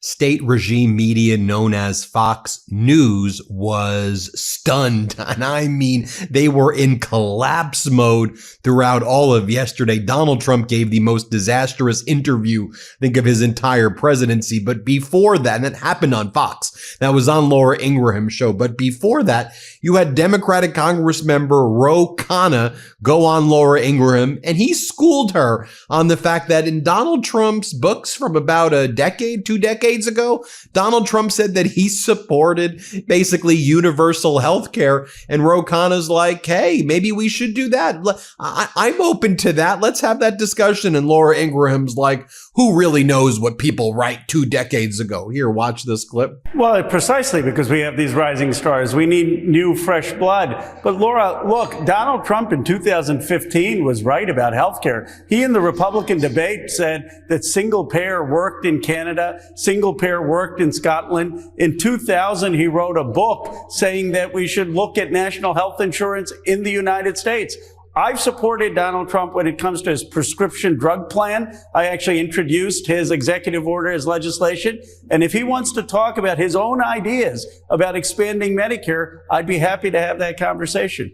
State regime media known as Fox News was stunned. And I mean, they were in collapse mode throughout all of yesterday. Donald Trump gave the most disastrous interview, I think, of his entire presidency. But before that, and that happened on Fox, that was on Laura Ingraham's show. But before that, you had Democratic Congress member Ro Khanna go on Laura Ingraham, and he schooled her on the fact that in Donald Trump's books from about a decade, 2 decades ago, Donald Trump said that he supported basically universal health care. And Ro Khanna's like, hey, maybe we should do that. I'm open to that. Let's have that discussion. And Laura Ingraham's like, who really knows what people write 2 decades ago? Here, watch this clip. Well, precisely because we have these rising stars. We need new, fresh blood. But Laura, look, Donald Trump in 2015 was right about health care. He in the Republican debate said that single payer worked in Canada, single payer worked in Scotland. In 2000, he wrote a book saying that we should look at national health insurance in the United States. I've supported Donald Trump when it comes to his prescription drug plan. I actually introduced his executive order as legislation. And if he wants to talk about his own ideas about expanding Medicare, I'd be happy to have that conversation.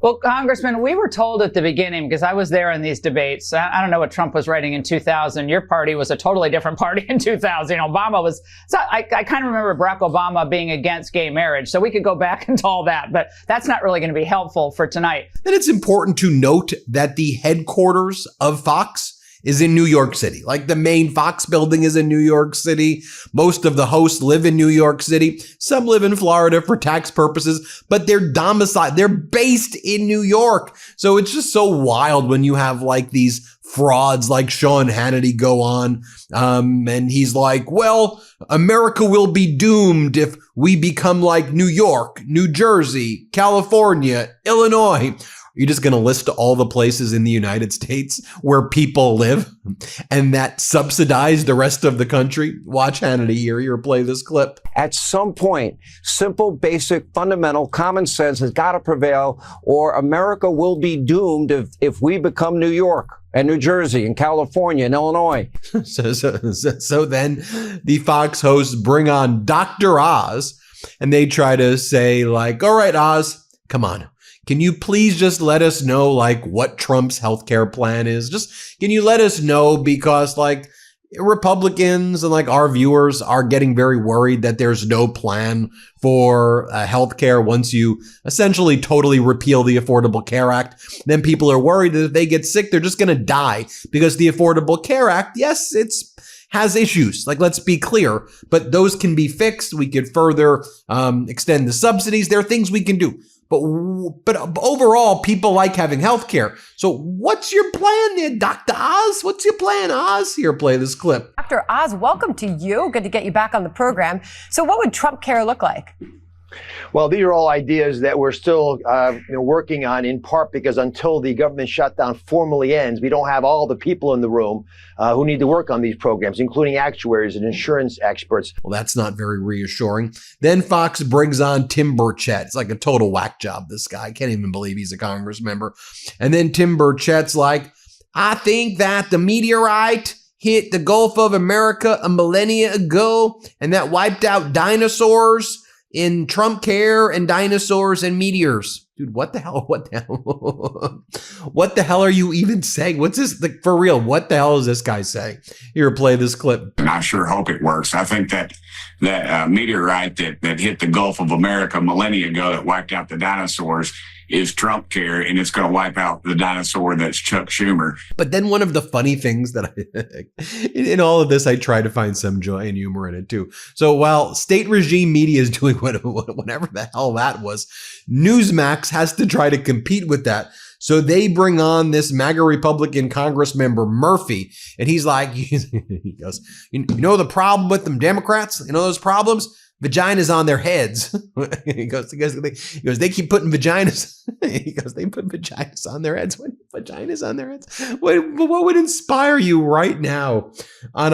Well, Congressman, we were told at the beginning, because I was there in these debates, I don't know what Trump was writing in 2000. Your party was a totally different party in 2000. Obama was, so I kind of remember Barack Obama being against gay marriage. So we could go back into all that, but that's not really going to be helpful for tonight. And it's important to note that the headquarters of Fox is in New York City. Like the main Fox building is in New York City. Most of the hosts live in New York City. Some live in Florida for tax purposes, but they're domiciled. They're based in New York. So it's just so wild when you have like these frauds like Sean Hannity go on. And he's like, well, America will be doomed if we become like New York, New Jersey, California, Illinois. You're just going to list all the places in the United States where people live and that subsidize the rest of the country. Watch Hannity here, play this clip. At some point, simple, basic, fundamental common sense has got to prevail, or America will be doomed if we become New York and New Jersey and California and Illinois. So then the Fox hosts bring on Dr. Oz, and they try to say like, all right, Oz, come on. Can you please just let us know like what Trump's healthcare plan is? Just can you let us know, because like Republicans and like our viewers are getting very worried that there's no plan for healthcare once you essentially totally repeal the Affordable Care Act. Then people are worried that if they get sick, they're just going to die, because the Affordable Care Act, yes, has issues. Like, let's be clear, but those can be fixed. We could further extend the subsidies. There are things we can do. But overall, people like having health care. So what's your plan there, Dr. Oz? What's your plan, Oz? Here, play this clip. Dr. Oz, welcome to you. Good to get you back on the program. So what would Trump care look like? Well, these are all ideas that we're still working on, in part because until the government shutdown formally ends, we don't have all the people in the room who need to work on these programs, including actuaries and insurance experts. Well, that's not very reassuring. Then Fox brings on Tim Burchett. It's like a total whack job, this guy. I can't even believe he's a Congress member. And then Tim Burchett's like, I think that the meteorite hit the Gulf of America a millennia ago, and that wiped out dinosaurs in Trump care and dinosaurs and meteors. Dude, what the hell? What the hell? What the hell are you even saying? What's this? Like, for real, what the hell is this guy saying? Here, play this clip. And I sure hope it works. I think that meteorite that hit the Gulf of America a millennia ago that wiped out the dinosaurs is Trump care, and it's going to wipe out the dinosaur that's Chuck Schumer. But then one of the funny things that in all of this, I try to find some joy and humor in it too. So while state regime media is doing whatever the hell that was, Newsmax has to try to compete with that. So they bring on this MAGA Republican Congress member, Murphy, and he's like, he goes, you know the problem with them Democrats? You know those problems? Vaginas on their heads. He goes, they keep putting vaginas. He goes, they put vaginas on their heads. What vaginas on their heads? What would inspire you right now on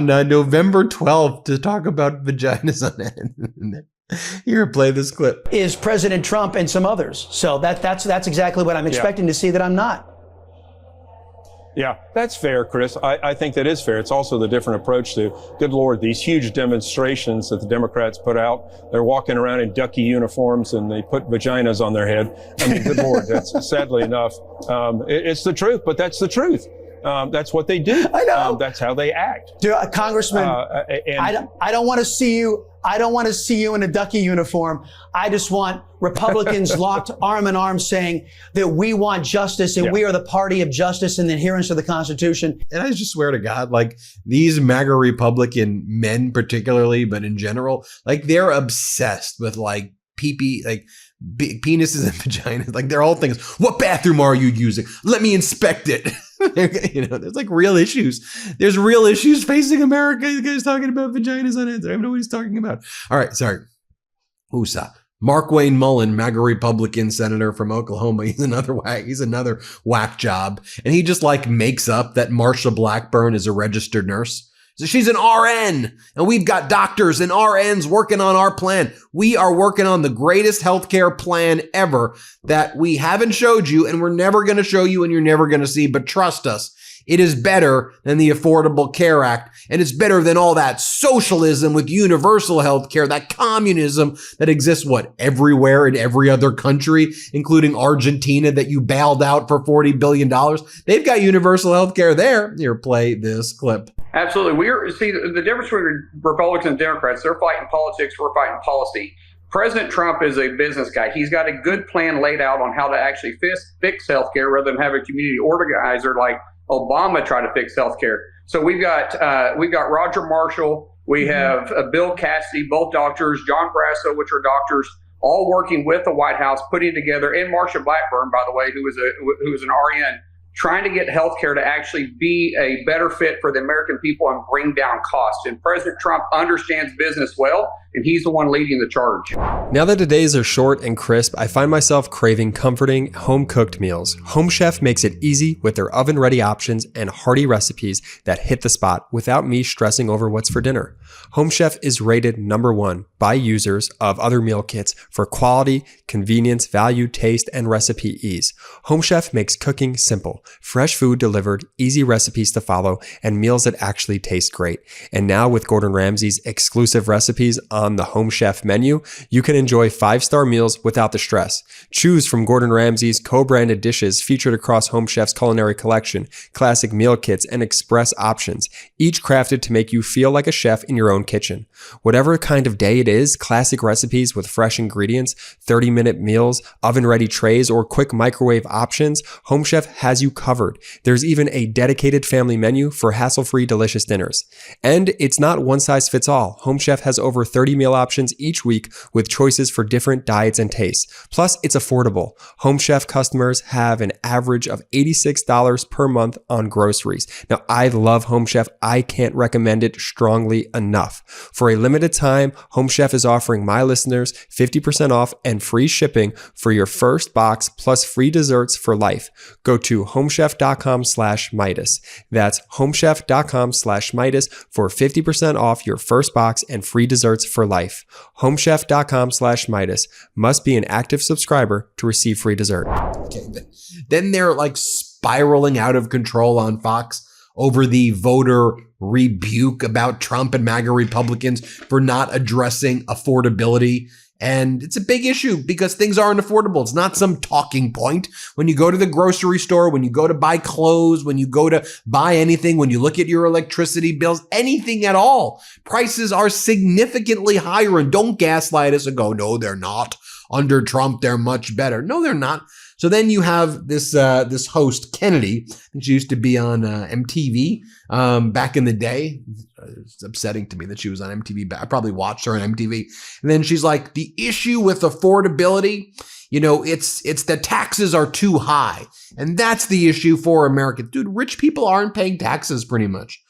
November 12th to talk about vaginas on the head? Here, play this clip. Is President Trump and some others. So that's exactly what I'm expecting to see that I'm not. Yeah, that's fair, Chris. I think that is fair. It's also the different approach to, good Lord, these huge demonstrations that the Democrats put out. They're walking around in ducky uniforms and they put vaginas on their head. I mean, good Lord, that's sadly enough. It's the truth, but that's the truth. That's what they do. I know. That's how they act. Congressman, I don't want to see you. I don't want to see you in a ducky uniform. I just want Republicans locked arm in arm saying that we want justice and we are the party of justice and adherence to the Constitution. And I just swear to God, like these MAGA Republican men particularly, but in general, like they're obsessed with like pee-pee, like penises and vaginas. Like they're all things. What bathroom are you using? Let me inspect it. You know, there's like real issues. There's real issues facing America. The guy's talking about vaginas on it. I don't know what he's talking about. All right, sorry. USA. Mark Wayne Mullen, MAGA Republican senator from Oklahoma. He's another whack job. And he just like makes up that Marsha Blackburn is a registered nurse. So she's an RN, and we've got doctors and RNs working on our plan. We are working on the greatest healthcare plan ever that we haven't showed you, and we're never going to show you, and you're never going to see. But trust us, it is better than the Affordable Care Act, and it's better than all that socialism with universal healthcare, that communism that exists, everywhere in every other country, including Argentina that you bailed out for $40 billion. They've got universal healthcare there. Here, play this clip. Absolutely. See, the difference between Republicans and Democrats, they're fighting politics, we're fighting policy. President Trump is a business guy. He's got a good plan laid out on how to actually fix healthcare rather than have a community organizer like Obama try to fix healthcare. So we've got Roger Marshall, we have Bill Cassidy, both doctors, John Brasso, which are doctors, all working with the White House, putting together, and Marsha Blackburn, by the way, who is an RN, trying to get healthcare to actually be a better fit for the American people and bring down costs. And President Trump understands business well, and he's the one leading the charge. Now that the days are short and crisp, I find myself craving comforting, home-cooked meals. Home Chef makes it easy with their oven-ready options and hearty recipes that hit the spot without me stressing over what's for dinner. Home Chef is rated #1 by users of other meal kits for quality, convenience, value, taste, and recipe ease. Home Chef makes cooking simple. Fresh food delivered, easy recipes to follow, and meals that actually taste great. And now with Gordon Ramsay's exclusive recipes on the Home Chef menu, you can enjoy 5-star meals without the stress. Choose from Gordon Ramsay's co-branded dishes featured across Home Chef's culinary collection, classic meal kits, and express options, each crafted to make you feel like a chef in your own kitchen. Whatever kind of day it is, classic recipes with fresh ingredients, 30-minute meals, oven-ready trays, or quick microwave options, Home Chef has you covered. There's even a dedicated family menu for hassle-free delicious dinners. And it's not one size fits all. Home Chef has over 30 meal options each week with choices for different diets and tastes. Plus, it's affordable. Home Chef customers have an average of $86 per month on groceries. Now, I love Home Chef. I can't recommend it strongly enough. For a limited time, Home Chef is offering my listeners 50% off and free shipping for your first box plus free desserts for life. Go to homechef.com/Meidas. That's homechef.com/Meidas for 50% off your first box and free desserts for life. Homechef.com/Meidas. Must be an active subscriber to receive free dessert. Okay. Then they're like spiraling out of control on Fox over the voter rebuke about Trump and MAGA Republicans for not addressing affordability. And it's a big issue because things aren't affordable. It's not some talking point. When you go to the grocery store, when you go to buy clothes, when you go to buy anything, when you look at your electricity bills, anything at all, prices are significantly higher. And don't gaslight us and go, no, they're not. Under Trump, they're much better. No, they're not. So then you have this host, Kennedy. I think she used to be on MTV back in the day. It's upsetting to me that she was on MTV. I probably watched her on MTV. And then she's like, the issue with affordability, it's the taxes are too high. And that's the issue for Americans. Dude, rich people aren't paying taxes pretty much.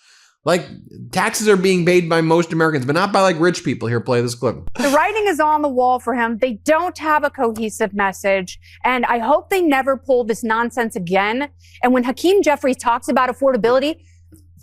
Like, taxes are being paid by most Americans, but not by like rich people. Here, play this clip. The writing is on the wall for him. They don't have a cohesive message. And I hope they never pull this nonsense again. And when Hakeem Jeffries talks about affordability,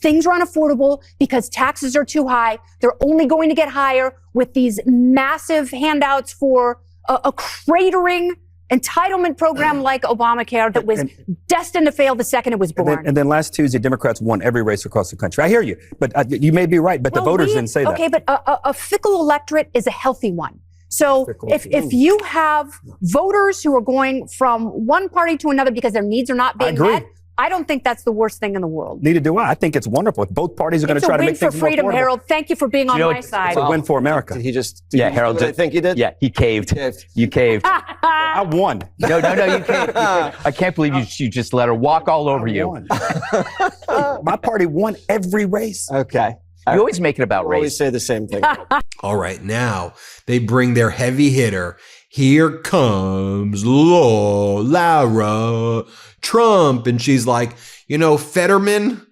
things are unaffordable because taxes are too high. They're only going to get higher with these massive handouts for a cratering entitlement program like Obamacare that was destined to fail the second it was born. And then last Tuesday, Democrats won every race across the country. I hear you, but you may be right, but the voters didn't say that. Okay, but a fickle electorate is a healthy one. So if you have voters who are going from one party to another because their needs are not being met, I don't think that's the worst thing in the world. Neither do I. I think it's wonderful. Both parties are going to try to make things more affordable. It's a win for freedom, Harold. Thank you for being on my side. It's a win for America. Did he just? Harold. I think he did. Yeah, he caved. You caved. I won. No, you caved. I can't believe you just let her walk all over you. My party won every race. Okay. You always make it about race. Always say the same thing. All right, now they bring their heavy hitter. Here comes Lara Trump, and she's like, Fetterman,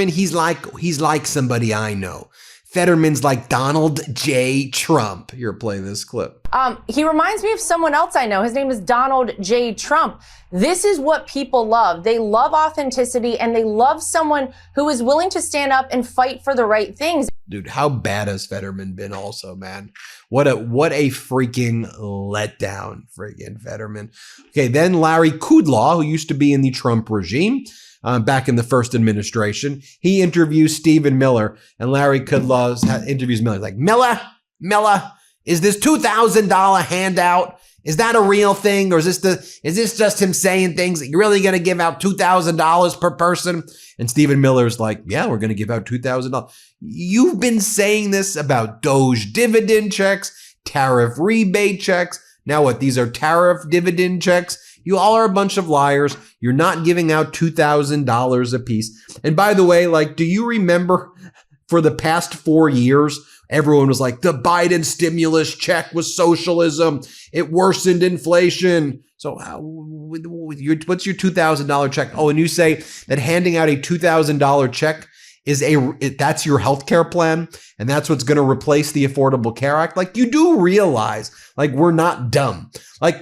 he's like somebody I know. Fetterman's like Donald J. Trump. You're playing this clip. He reminds me of someone else I know. His name is Donald J. Trump. This is what people love. They love authenticity, and they love someone who is willing to stand up and fight for the right things. Dude, how bad has Fetterman been also, man? What a freaking letdown, friggin' Fetterman. Okay, then Larry Kudlow, who used to be in the Trump regime, back in the first administration, he interviews Stephen Miller, and Larry Kudlow interviews Miller. He's like, Miller, is this $2,000 handout? Is that a real thing, or is this just him saying things? You're really going to give out $2,000 per person? And Stephen Miller's like, yeah, we're going to give out $2,000. You've been saying this about Doge dividend checks, tariff rebate checks. Now what? These are tariff dividend checks. You all are a bunch of liars. You're not giving out $2,000 a piece. And by the way, do you remember for the past 4 years, everyone was like, the Biden stimulus check was socialism. It worsened inflation. So what's your $2,000 check? Oh, and you say that handing out a $2,000 check that's your healthcare plan, and that's what's going to replace the Affordable Care Act. You do realize, we're not dumb.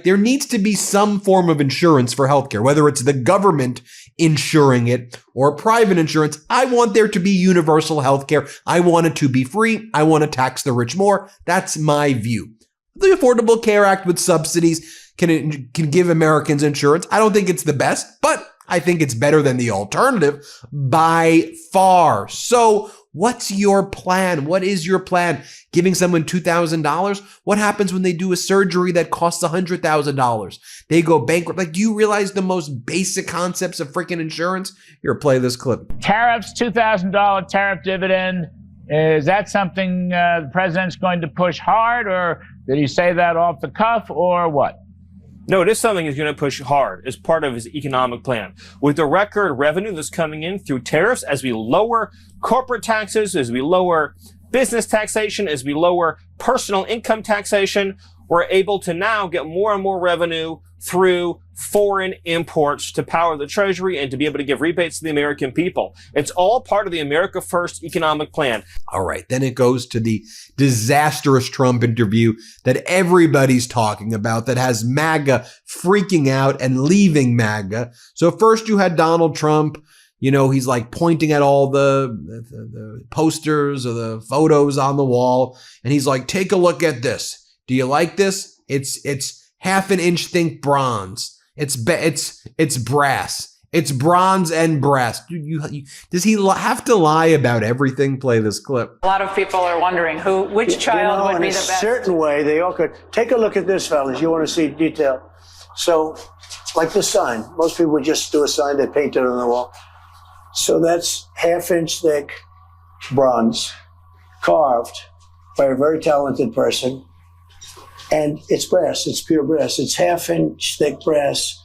There needs to be some form of insurance for healthcare, whether it's the government insuring it or private insurance. I want there to be universal healthcare. I want it to be free. I want to tax the rich more. That's my view. The Affordable Care Act with subsidies can give Americans insurance. I don't think it's the best, but I think it's better than the alternative by far. So what's your plan? What is your plan? Giving someone $2,000? What happens when they do a surgery that costs $100,000? They go bankrupt. Do you realize the most basic concepts of freaking insurance? Here, play this clip. Tariffs, $2,000 tariff dividend. Is that something the president's going to push hard, or did he say that off the cuff, or what? No, it is something he's going to push hard as part of his economic plan. With the record revenue that's coming in through tariffs, as we lower corporate taxes, as we lower business taxation, as we lower personal income taxation, we're able to now get more and more revenue through foreign imports to power the Treasury and to be able to give rebates to the American people. It's all part of the America First economic plan. All right. Then it goes to the disastrous Trump interview that everybody's talking about that has MAGA freaking out and leaving MAGA. So first you had Donald Trump. He's pointing at all the posters or the photos on the wall. And he's like, take a look at this. Do you like this? It's half an inch thick bronze. It's brass. It's bronze and brass. Does he have to lie about everything? Play this clip. A lot of people are wondering which child would be the best. In a certain way, they all could. Take a look at this, fellas. You want to see detail. So, like the sign. Most people would just do a sign, they paint it on the wall. So that's half-inch thick bronze, carved by a very talented person. And it's brass, it's pure brass. It's half-inch thick brass.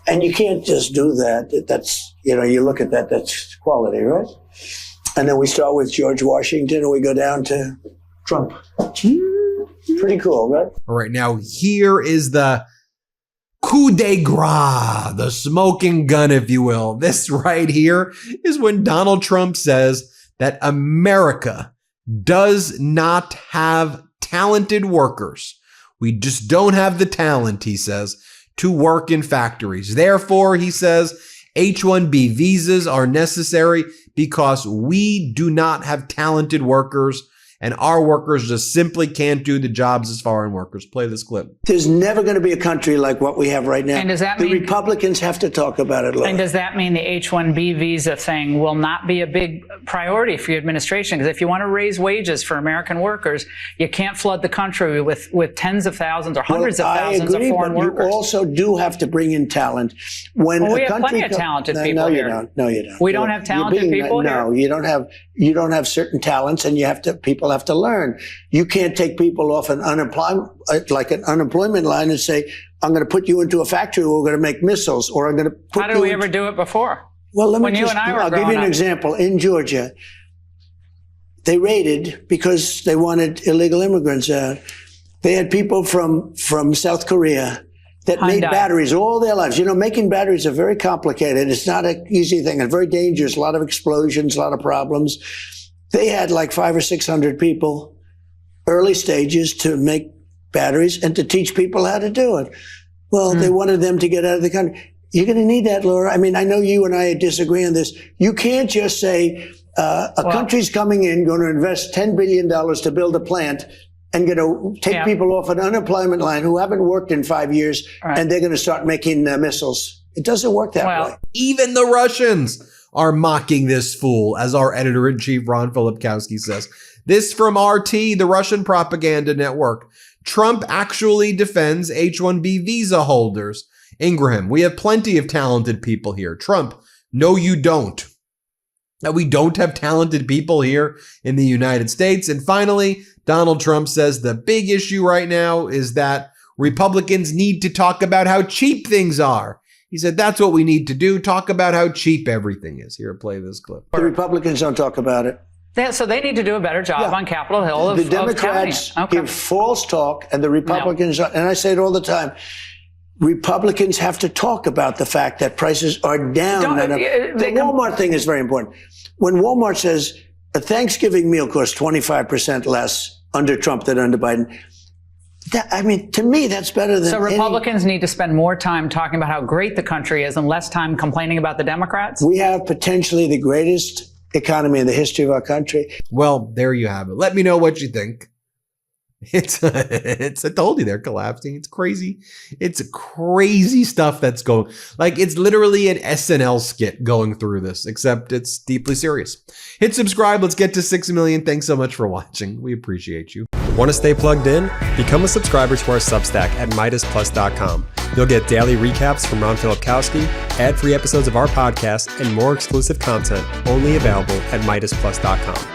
And you can't just do that. That's, you look at that, that's quality, right? And then we start with George Washington and we go down to Trump. Pretty cool, right? All right, now here is the coup de grace, the smoking gun, if you will. This right here is when Donald Trump says that America does not have talented workers. We just don't have the talent, he says, to work in factories. Therefore, he says, H-1B visas are necessary because we do not have talented workers and our workers just simply can't do the jobs as foreign workers. Play this clip. There's never going to be a country like what we have right now. And does that the mean Republicans have to talk about it, Laura. And does that mean the H-1B visa thing will not be a big priority for your administration? Because if you want to raise wages for American workers, you can't flood the country with tens of thousands or hundreds of thousands of foreign workers. You also do have to bring in talent. When we a have country plenty of talented people no, here. You don't. No, you don't. We don't have talented people here? No, you don't have. You don't have certain talents, and people have to learn. You can't take people off an unemployment line and say, I'm going to put you into a factory where we're going to make missiles, or I'm going to put How did we ever do it before? Well, I'll give you an example. In Georgia, they raided because they wanted illegal immigrants out. They had people from South Korea that made batteries all their lives. You know, making batteries are very complicated. It's not an easy thing. It's very dangerous. A lot of explosions, a lot of problems. They had like 500 or 600 people, early stages, to make batteries and to teach people how to do it. Well, they wanted them to get out of the country. You're going to need that, Laura. I mean, I know you and I disagree on this. You can't just say a country's coming in, going to invest $10 billion to build a plant, and going to take people off an unemployment line who haven't worked in 5 years, and they're going to start making missiles. It doesn't work that way. Even the Russians are mocking this fool, as our editor-in-chief, Ron Filipkowski, says. This from RT, the Russian propaganda network. Trump actually defends H-1B visa holders. Ingraham, we have plenty of talented people here. Trump, no, you don't. That we don't have talented people here in the United States. And finally, Donald Trump says the big issue right now is that Republicans need to talk about how cheap things are. He said, that's what we need to do. Talk about how cheap everything is. Here, play this clip. The Republicans don't talk about it. So they need to do a better job on Capitol Hill. The Democrats give false talk, and the Republicans, and I say it all the time, Republicans have to talk about the fact that prices are down. The Walmart thing is very important. When Walmart says a Thanksgiving meal costs 25% less under Trump than under Biden, I mean, to me, that's better than. So Republicans need to spend more time talking about how great the country is and less time complaining about the Democrats? We have potentially the greatest economy in the history of our country. Well, there you have it. Let me know what you think. I told you they're collapsing. It's crazy. It's crazy stuff that's going, like, it's literally an SNL skit going through this, except it's deeply serious. Hit subscribe. Let's get to 6 million. Thanks so much for watching. We appreciate you. Want to stay plugged in? Become a subscriber to our Substack at MeidasPlus.com. You'll get daily recaps from Ron Filipkowski, ad-free episodes of our podcast, and more exclusive content only available at MeidasPlus.com.